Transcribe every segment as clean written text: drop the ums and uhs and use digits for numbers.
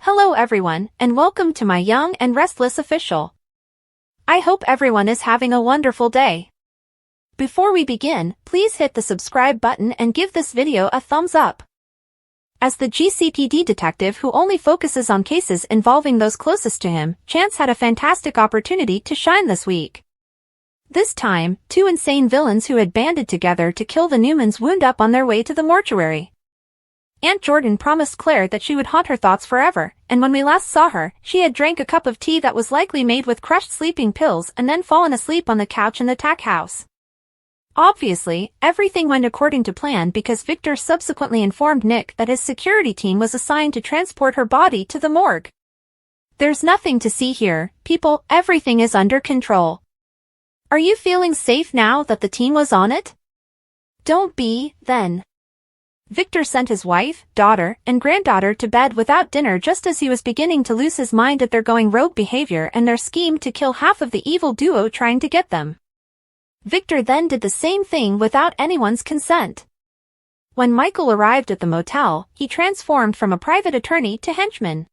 Hello everyone, and welcome to my Young and Restless official. I hope everyone is having a wonderful day. Before we begin, please hit the subscribe button and give this video a thumbs up. As the GCPD detective who only focuses on cases involving those closest to him, Chance had a fantastic opportunity to shine this week. This time, two insane villains who had banded together to kill the Newmans wound up on their way to the mortuary. Aunt Jordan promised Claire that she would haunt her thoughts forever, and when we last saw her, she had drank a cup of tea that was likely made with crushed sleeping pills and then fallen asleep on the couch in the tack house. Obviously, everything went according to plan because Victor subsequently informed Nick that his security team was assigned to transport her body to the morgue. There's nothing to see here, people, everything is under control. Are you feeling safe now that the team was on it? Don't be, then. Victor sent his wife, daughter, and granddaughter to bed without dinner just as he was beginning to lose his mind at their going rogue behavior and their scheme to kill half of the evil duo trying to get them. Victor then did the same thing without anyone's consent. When Michael arrived at the motel, he transformed from a private attorney to henchman.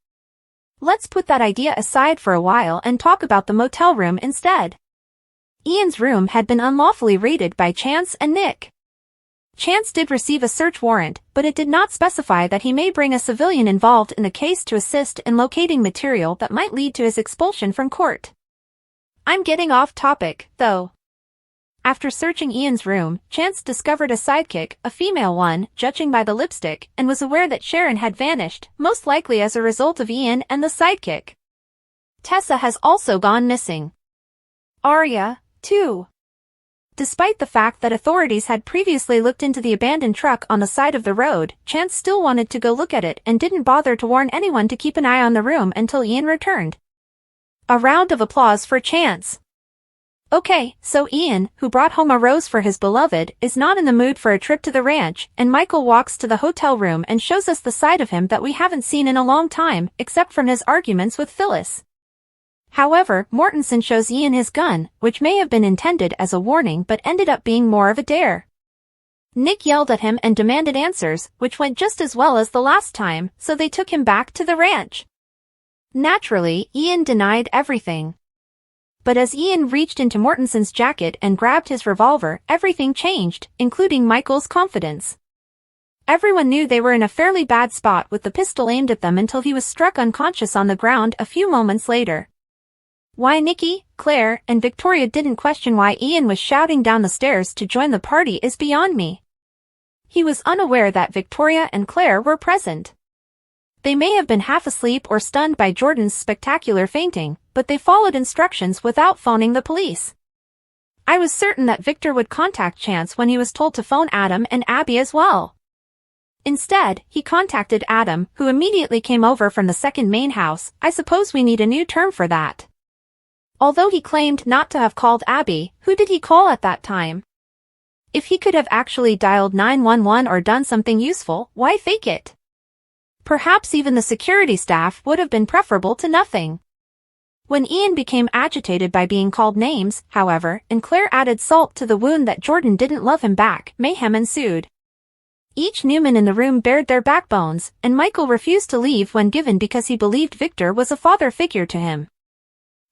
Let's put that idea aside for a while and talk about the motel room instead. Ian's room had been unlawfully raided by Chance and Nick. Chance did receive a search warrant, but it did not specify that he may bring a civilian involved in the case to assist in locating material that might lead to his expulsion from court. I'm getting off topic, though. After searching Ian's room, Chance discovered a sidekick, a female one, judging by the lipstick, and was aware that Sharon had vanished, most likely as a result of Ian and the sidekick. Tessa has also gone missing. Arya, too. Despite the fact that authorities had previously looked into the abandoned truck on the side of the road, Chance still wanted to go look at it and didn't bother to warn anyone to keep an eye on the room until Ian returned. A round of applause for Chance. Okay, so Ian, who brought home a rose for his beloved, is not in the mood for a trip to the ranch, and Michael walks to the hotel room and shows us the side of him that we haven't seen in a long time, except from his arguments with Phyllis. However, Mortensen shows Ian his gun, which may have been intended as a warning but ended up being more of a dare. Nick yelled at him and demanded answers, which went just as well as the last time, so they took him back to the ranch. Naturally, Ian denied everything. But as Ian reached into Mortensen's jacket and grabbed his revolver, everything changed, including Michael's confidence. Everyone knew they were in a fairly bad spot with the pistol aimed at them until he was struck unconscious on the ground a few moments later. Why Nikki, Claire, and Victoria didn't question why Ian was shouting down the stairs to join the party is beyond me. He was unaware that Victoria and Claire were present. They may have been half asleep or stunned by Jordan's spectacular fainting, but they followed instructions without phoning the police. I was certain that Victor would contact Chance when he was told to phone Adam and Abby as well. Instead, he contacted Adam, who immediately came over from the second main house. I suppose we need a new term for that. Although he claimed not to have called Abby, who did he call at that time? If he could have actually dialed 911 or done something useful, why fake it? Perhaps even the security staff would have been preferable to nothing. When Ian became agitated by being called names, however, and Claire added salt to the wound that Jordan didn't love him back, mayhem ensued. Each Newman in the room bared their backbones, and Michael refused to leave when given because he believed Victor was a father figure to him.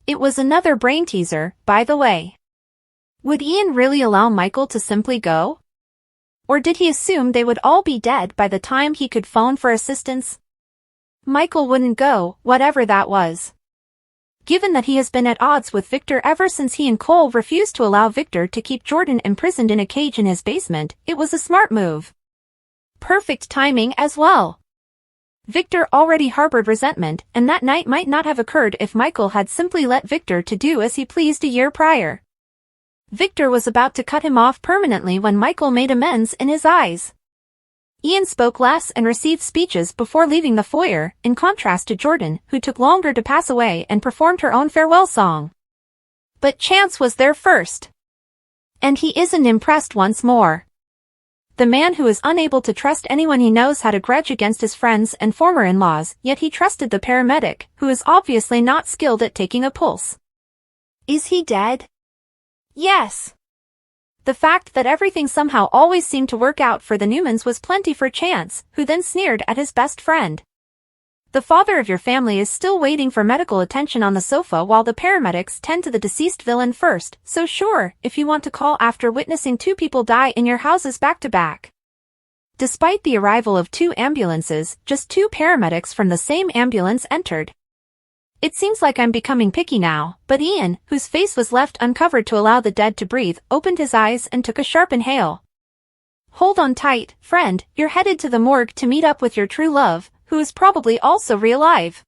It was another brain teaser, by the way. Would Ian really allow Michael to simply go? Or did he assume they would all be dead by the time he could phone for assistance? Michael wouldn't go, whatever that was. Given that he has been at odds with Victor ever since he and Cole refused to allow Victor to keep Jordan imprisoned in a cage in his basement, it was a smart move. Perfect timing as well. Victor already harbored resentment, and that night might not have occurred if Michael had simply let Victor to do as he pleased a year prior. Victor was about to cut him off permanently when Michael made amends in his eyes. Ian spoke less and received speeches before leaving the foyer, in contrast to Jordan, who took longer to pass away and performed her own farewell song. But Chance was there first. And he isn't impressed once more. The man who is unable to trust anyone he knows had a grudge against his friends and former in-laws, yet he trusted the paramedic, who is obviously not skilled at taking a pulse. Is he dead? Yes. The fact that everything somehow always seemed to work out for the Newmans was plenty for Chance, who then sneered at his best friend. The father of your family is still waiting for medical attention on the sofa while the paramedics tend to the deceased villain first, so sure, if you want to call after witnessing two people die in your houses back to back. Despite the arrival of two ambulances, just two paramedics from the same ambulance entered. It seems like I'm becoming picky now, but Ian, whose face was left uncovered to allow the dead to breathe, opened his eyes and took a sharp inhale. Hold on tight, friend, you're headed to the morgue to meet up with your true love, who is probably also alive.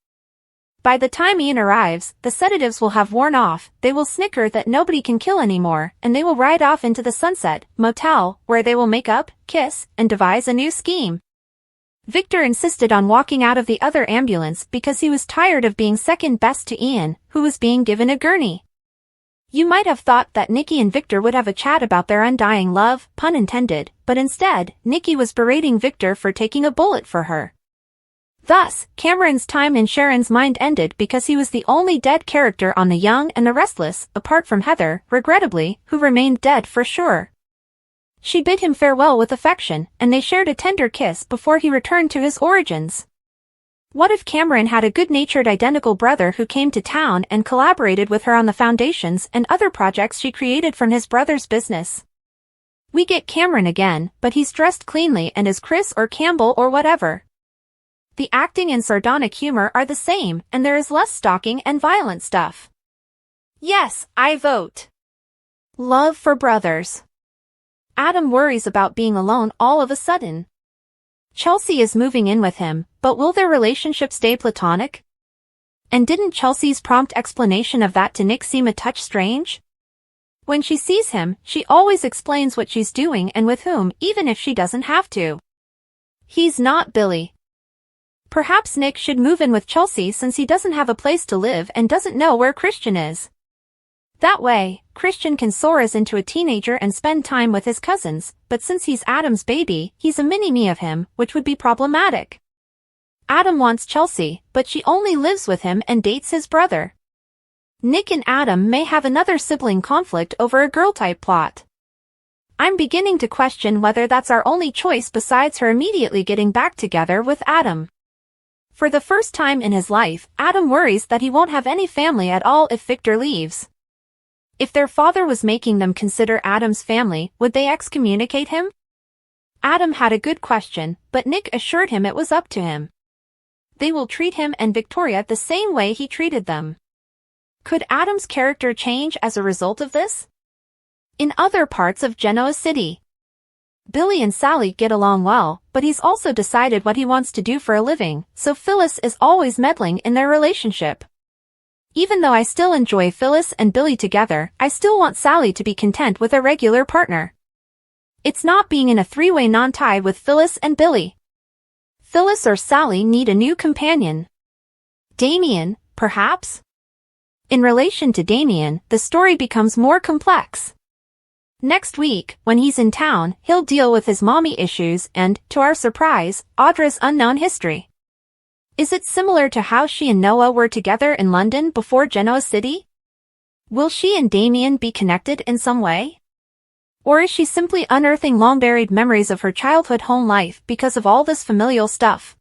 By the time Ian arrives, the sedatives will have worn off, they will snicker that nobody can kill anymore, and they will ride off into the Sunset Motel, where they will make up, kiss, and devise a new scheme. Victor insisted on walking out of the other ambulance because he was tired of being second best to Ian, who was being given a gurney. You might have thought that Nikki and Victor would have a chat about their undying love, pun intended, but instead, Nikki was berating Victor for taking a bullet for her. Thus, Cameron's time in Sharon's mind ended because he was the only dead character on The Young and the Restless, apart from Heather, regrettably, who remained dead for sure. She bid him farewell with affection, and they shared a tender kiss before he returned to his origins. What if Cameron had a good-natured identical brother who came to town and collaborated with her on the foundations and other projects she created from his brother's business? We get Cameron again, but he's dressed cleanly and is Chris or Campbell or whatever. The acting and sardonic humor are the same, and there is less stalking and violent stuff. Yes, I vote. Love for brothers. Adam worries about being alone all of a sudden. Chelsea is moving in with him, but will their relationship stay platonic? And didn't Chelsea's prompt explanation of that to Nick seem a touch strange? When she sees him, she always explains what she's doing and with whom, even if she doesn't have to. He's not Billy. Perhaps Nick should move in with Chelsea since he doesn't have a place to live and doesn't know where Christian is. That way, Christian can soar as into a teenager and spend time with his cousins, but since he's Adam's baby, he's a mini-me of him, which would be problematic. Adam wants Chelsea, but she only lives with him and dates his brother. Nick and Adam may have another sibling conflict over a girl-type plot. I'm beginning to question whether that's our only choice besides her immediately getting back together with Adam. For the first time in his life, Adam worries that he won't have any family at all if Victor leaves. If their father was making them consider Adam's family, would they excommunicate him? Adam had a good question, but Nick assured him it was up to him. They will treat him and Victoria the same way he treated them. Could Adam's character change as a result of this? In other parts of Genoa City, Billy and Sally get along well, but he's also decided what he wants to do for a living, so Phyllis is always meddling in their relationship. Even though I still enjoy Phyllis and Billy together, I still want Sally to be content with a regular partner. It's not being in a three-way non-tie with Phyllis and Billy. Phyllis or Sally need a new companion. Damien, perhaps? In relation to Damien, the story becomes more complex. Next week, when he's in town, he'll deal with his mommy issues and, to our surprise, Audra's unknown history. Is it similar to how she and Noah were together in London before Genoa City? Will she and Damien be connected in some way? Or is she simply unearthing long-buried memories of her childhood home life because of all this familial stuff?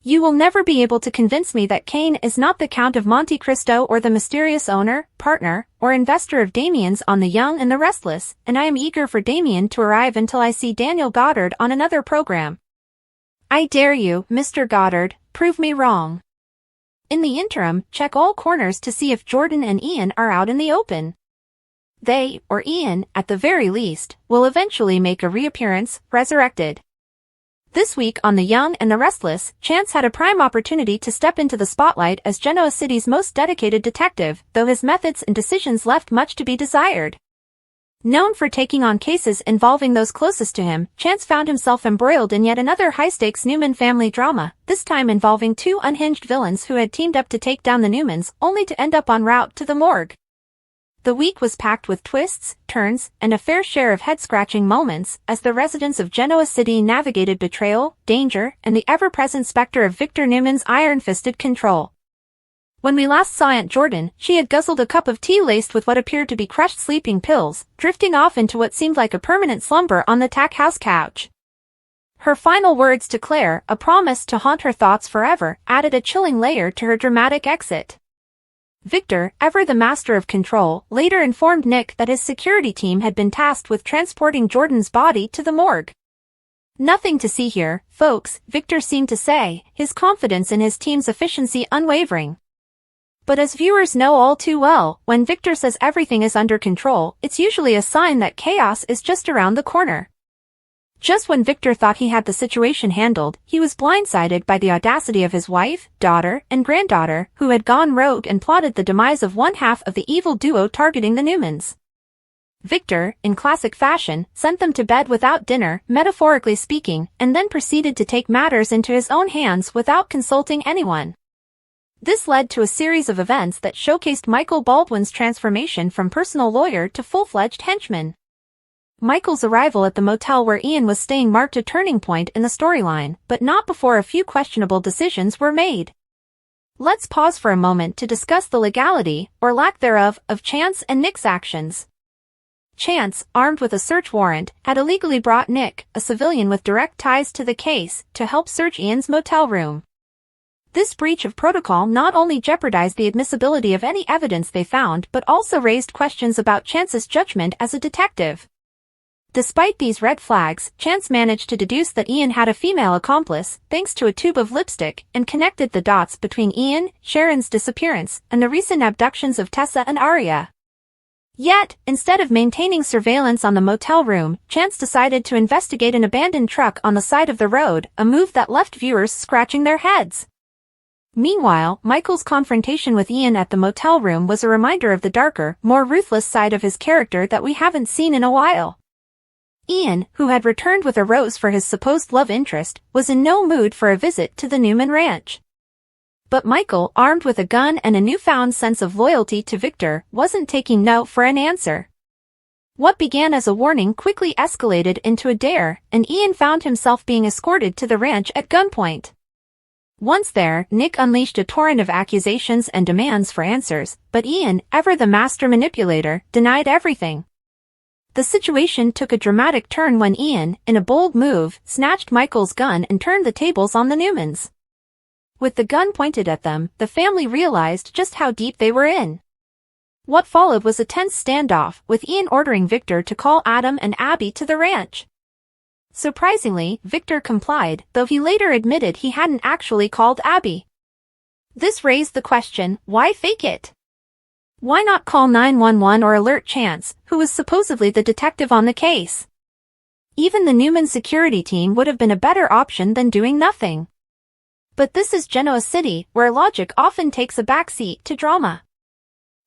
You will never be able to convince me that Kane is not the Count of Monte Cristo or the mysterious owner, partner, or investor of Damien's on The Young and the Restless, and I am eager for Damien to arrive until I see Daniel Goddard on another program. I dare you, Mr. Goddard, prove me wrong. In the interim, check all corners to see if Jordan and Ian are out in the open. They, or Ian, at the very least, will eventually make a reappearance, resurrected. This week on The Young and the Restless, Chance had a prime opportunity to step into the spotlight as Genoa City's most dedicated detective, though his methods and decisions left much to be desired. Known for taking on cases involving those closest to him, Chance found himself embroiled in yet another high-stakes Newman family drama, this time involving two unhinged villains who had teamed up to take down the Newmans, only to end up en route to the morgue. The week was packed with twists, turns, and a fair share of head-scratching moments as the residents of Genoa City navigated betrayal, danger, and the ever-present specter of Victor Newman's iron-fisted control. When we last saw Aunt Jordan, she had guzzled a cup of tea laced with what appeared to be crushed sleeping pills, drifting off into what seemed like a permanent slumber on the Tack House couch. Her final words to Claire, a promise to haunt her thoughts forever, added a chilling layer to her dramatic exit. Victor, ever the master of control, later informed Nick that his security team had been tasked with transporting Jordan's body to the morgue. "Nothing to see here, folks," Victor seemed to say, his confidence in his team's efficiency unwavering. But as viewers know all too well, when Victor says everything is under control, it's usually a sign that chaos is just around the corner. Just when Victor thought he had the situation handled, he was blindsided by the audacity of his wife, daughter, and granddaughter, who had gone rogue and plotted the demise of one half of the evil duo targeting the Newmans. Victor, in classic fashion, sent them to bed without dinner, metaphorically speaking, and then proceeded to take matters into his own hands without consulting anyone. This led to a series of events that showcased Michael Baldwin's transformation from personal lawyer to full-fledged henchman. Michael's arrival at the motel where Ian was staying marked a turning point in the storyline, but not before a few questionable decisions were made. Let's pause for a moment to discuss the legality, or lack thereof, of Chance and Nick's actions. Chance, armed with a search warrant, had illegally brought Nick, a civilian with direct ties to the case, to help search Ian's motel room. This breach of protocol not only jeopardized the admissibility of any evidence they found but also raised questions about Chance's judgment as a detective. Despite these red flags, Chance managed to deduce that Ian had a female accomplice, thanks to a tube of lipstick, and connected the dots between Ian, Sharon's disappearance, and the recent abductions of Tessa and Arya. Yet, instead of maintaining surveillance on the motel room, Chance decided to investigate an abandoned truck on the side of the road, a move that left viewers scratching their heads. Meanwhile, Michael's confrontation with Ian at the motel room was a reminder of the darker, more ruthless side of his character that we haven't seen in a while. Ian, who had returned with a rose for his supposed love interest, was in no mood for a visit to the Newman ranch. But Michael, armed with a gun and a newfound sense of loyalty to Victor, wasn't taking no for an answer. What began as a warning quickly escalated into a dare, and Ian found himself being escorted to the ranch at gunpoint. Once there, Nick unleashed a torrent of accusations and demands for answers, but Ian, ever the master manipulator, denied everything. The situation took a dramatic turn when Ian, in a bold move, snatched Michael's gun and turned the tables on the Newmans. With the gun pointed at them, the family realized just how deep they were in. What followed was a tense standoff, with Ian ordering Victor to call Adam and Abby to the ranch. Surprisingly, Victor complied, though he later admitted he hadn't actually called Abby. This raised the question, why fake it? Why not call 911 or alert Chance, who was supposedly the detective on the case? Even the Newman security team would have been a better option than doing nothing. But this is Genoa City, where logic often takes a backseat to drama.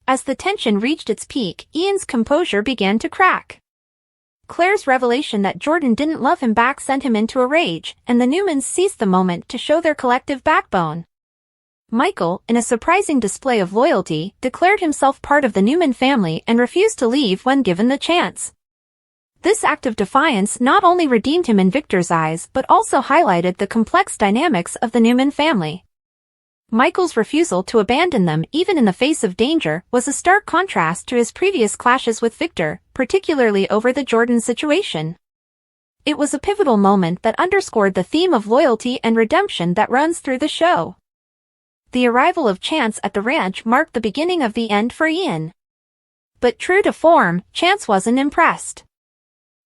As the tension reached its peak, Ian's composure began to crack. Claire's revelation that Jordan didn't love him back sent him into a rage, and the Newmans seized the moment to show their collective backbone. Michael, in a surprising display of loyalty, declared himself part of the Newman family and refused to leave when given the chance. This act of defiance not only redeemed him in Victor's eyes but also highlighted the complex dynamics of the Newman family. Michael's refusal to abandon them even in the face of danger was a stark contrast to his previous clashes with Victor, particularly over the Jordan situation. It was a pivotal moment that underscored the theme of loyalty and redemption that runs through the show. The arrival of Chance at the ranch marked the beginning of the end for Ian. But true to form, Chance wasn't impressed.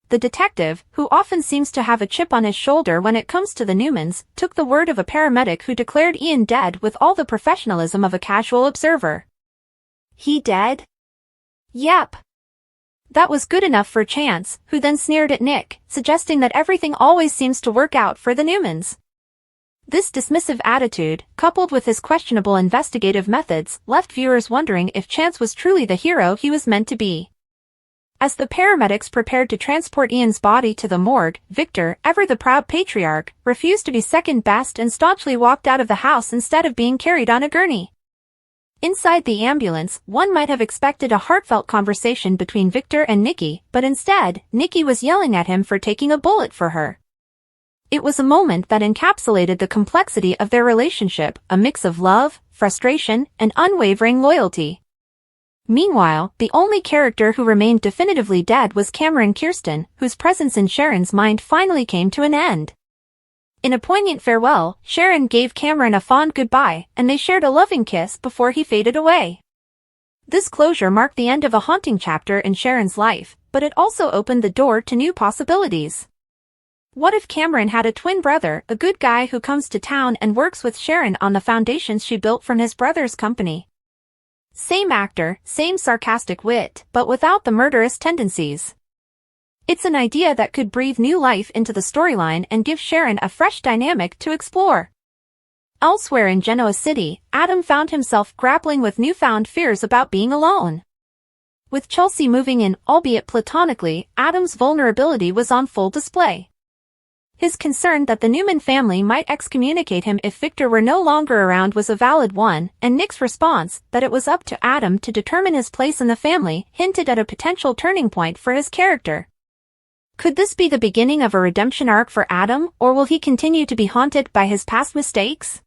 The detective, who often seems to have a chip on his shoulder when it comes to the Newmans, took the word of a paramedic who declared Ian dead with all the professionalism of a casual observer. He dead? Yep. That was good enough for Chance, who then sneered at Nick, suggesting that everything always seems to work out for the Newmans. This dismissive attitude, coupled with his questionable investigative methods, left viewers wondering if Chance was truly the hero he was meant to be. As the paramedics prepared to transport Ian's body to the morgue, Victor, ever the proud patriarch, refused to be second best and staunchly walked out of the house instead of being carried on a gurney. Inside the ambulance, one might have expected a heartfelt conversation between Victor and Nikki, but instead, Nikki was yelling at him for taking a bullet for her. It was a moment that encapsulated the complexity of their relationship, a mix of love, frustration, and unwavering loyalty. Meanwhile, the only character who remained definitively dead was Cameron Kirsten, whose presence in Sharon's mind finally came to an end. In a poignant farewell, Sharon gave Cameron a fond goodbye, and they shared a loving kiss before he faded away. This closure marked the end of a haunting chapter in Sharon's life, but it also opened the door to new possibilities. What if Cameron had a twin brother, a good guy who comes to town and works with Sharon on the foundations she built from his brother's company? Same actor, same sarcastic wit, but without the murderous tendencies. It's an idea that could breathe new life into the storyline and give Sharon a fresh dynamic to explore. Elsewhere in Genoa City, Adam found himself grappling with newfound fears about being alone. With Chelsea moving in, albeit platonically, Adam's vulnerability was on full display. His concern that the Newman family might excommunicate him if Victor were no longer around was a valid one, and Nick's response, that it was up to Adam to determine his place in the family, hinted at a potential turning point for his character. Could this be the beginning of a redemption arc for Adam, or will he continue to be haunted by his past mistakes?